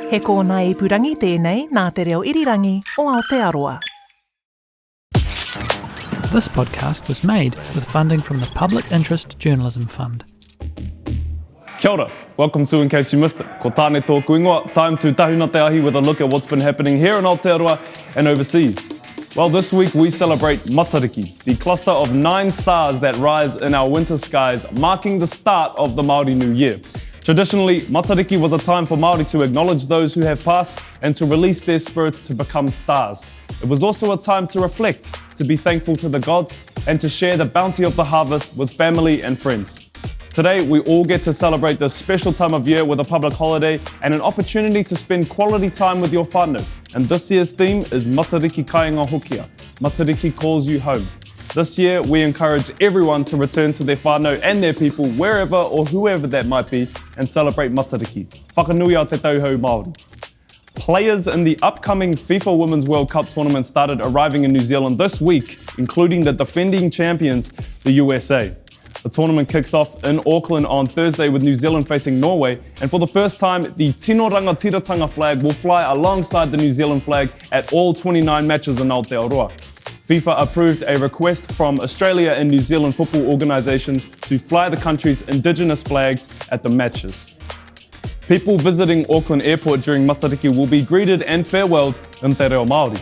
He kōna ipurangi tēnei nā te reo irirangi o Aotearoa. This podcast was made with funding from the Public Interest Journalism Fund. Kia ora, welcome to In Case You Missed It. Ko tāne tōku ingoa, time to tahuna te ahi with a look at what's been happening here in Aotearoa and overseas. Well, this week we celebrate Matariki, the cluster of 9 stars that rise in our winter skies, marking the start of the Māori New Year. Traditionally, Matariki was a time for Māori to acknowledge those who have passed and to release their spirits to become stars. It was also a time to reflect, to be thankful to the gods, and to share the bounty of the harvest with family and friends. Today, we all get to celebrate this special time of year with a public holiday and an opportunity to spend quality time with your whānau. And this year's theme is Matariki Kāinga Hokia. Matariki calls you home. This year, we encourage everyone to return to their whānau and their people, wherever or whoever that might be, and celebrate Matariki. Whakanui ao te tauhou Māori. Players in the upcoming FIFA Women's World Cup tournament started arriving in New Zealand this week, including the defending champions, the USA. The tournament kicks off in Auckland on Thursday with New Zealand facing Norway, and for the first time, the Tino Rangatiratanga flag will fly alongside the New Zealand flag at all 29 matches in Aotearoa. FIFA approved a request from Australia and New Zealand football organisations to fly the country's indigenous flags at the matches. People visiting Auckland Airport during Matariki will be greeted and farewelled in te reo Māori.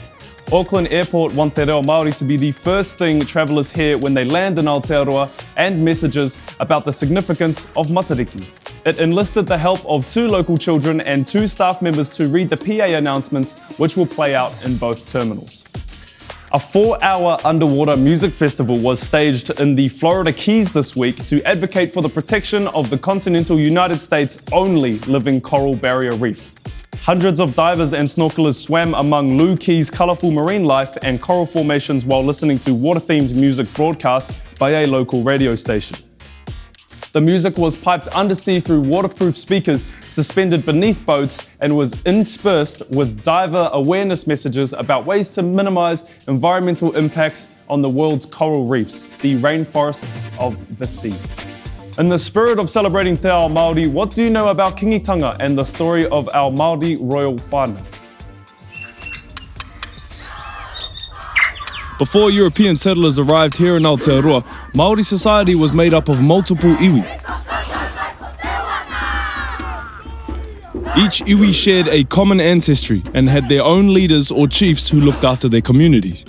Auckland Airport want te reo Māori to be the first thing travellers hear when they land in Aotearoa, and messages about the significance of Matariki. It enlisted the help of 2 local children and 2 staff members to read the PA announcements, which will play out in both terminals. A 4-hour underwater music festival was staged in the Florida Keys this week to advocate for the protection of the continental United States' only living coral barrier reef. Hundreds of divers and snorkelers swam among Lou Keys' colourful marine life and coral formations while listening to water-themed music broadcast by a local radio station. The music was piped undersea through waterproof speakers suspended beneath boats and was interspersed with diver awareness messages about ways to minimise environmental impacts on the world's coral reefs, the rainforests of the sea. In the spirit of celebrating Te Ao Māori, what do you know about Kingitanga and the story of our Māori royal whānau? Before European settlers arrived here in Aotearoa, Māori society was made up of multiple iwi. Each iwi shared a common ancestry and had their own leaders or chiefs who looked after their communities.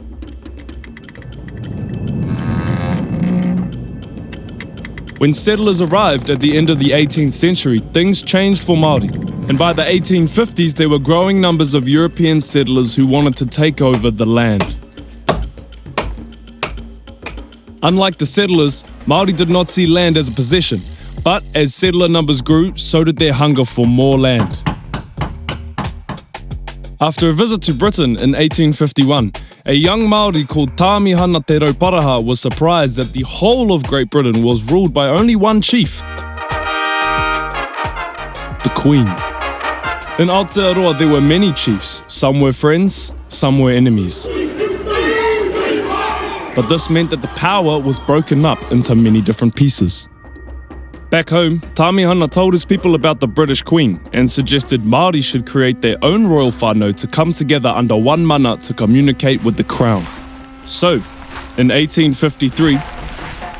When settlers arrived at the end of the 18th century, things changed for Māori. And by the 1850s, there were growing numbers of European settlers who wanted to take over the land. Unlike the settlers, Māori did not see land as a possession, but as settler numbers grew, so did their hunger for more land. After a visit to Britain in 1851, a young Māori called Tāmihana Te Rauparaha was surprised that the whole of Great Britain was ruled by only one chief, the Queen. In Aotearoa there were many chiefs, some were friends, some were enemies. But this meant that the power was broken up into many different pieces. Back home, Tāmihana told his people about the British Queen and suggested Māori should create their own royal whānau to come together under one mana to communicate with the crown. So, in 1853,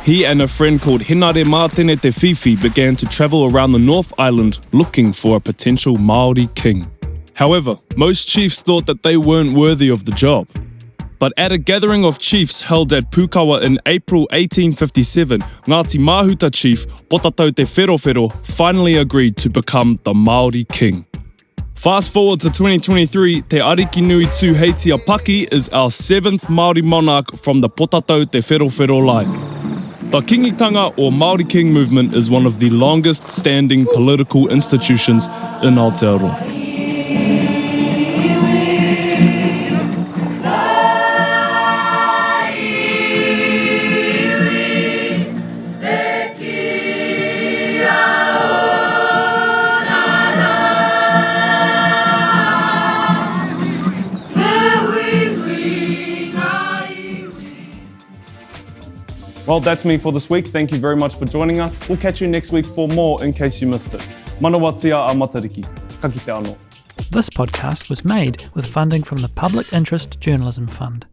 he and a friend called Henare Mātene Te Whiwhi began to travel around the North Island looking for a potential Māori king. However, most chiefs thought that they weren't worthy of the job. But at a gathering of chiefs held at Pukawa in April 1857, Ngāti Mahuta chief Potatau Te Wherowhero finally agreed to become the Māori king. Fast forward to 2023, Te Arikinui Tū Heitia Paki is our 7th Māori monarch from the Potatau Te Wherowhero line. The Kingitanga or Māori King movement is one of the longest standing political institutions in Aotearoa. Well, that's me for this week. Thank you very much for joining us. We'll catch you next week for more In Case You Missed It. Manawatia a Matariki. Ka kite anō. This podcast was made with funding from the Public Interest Journalism Fund.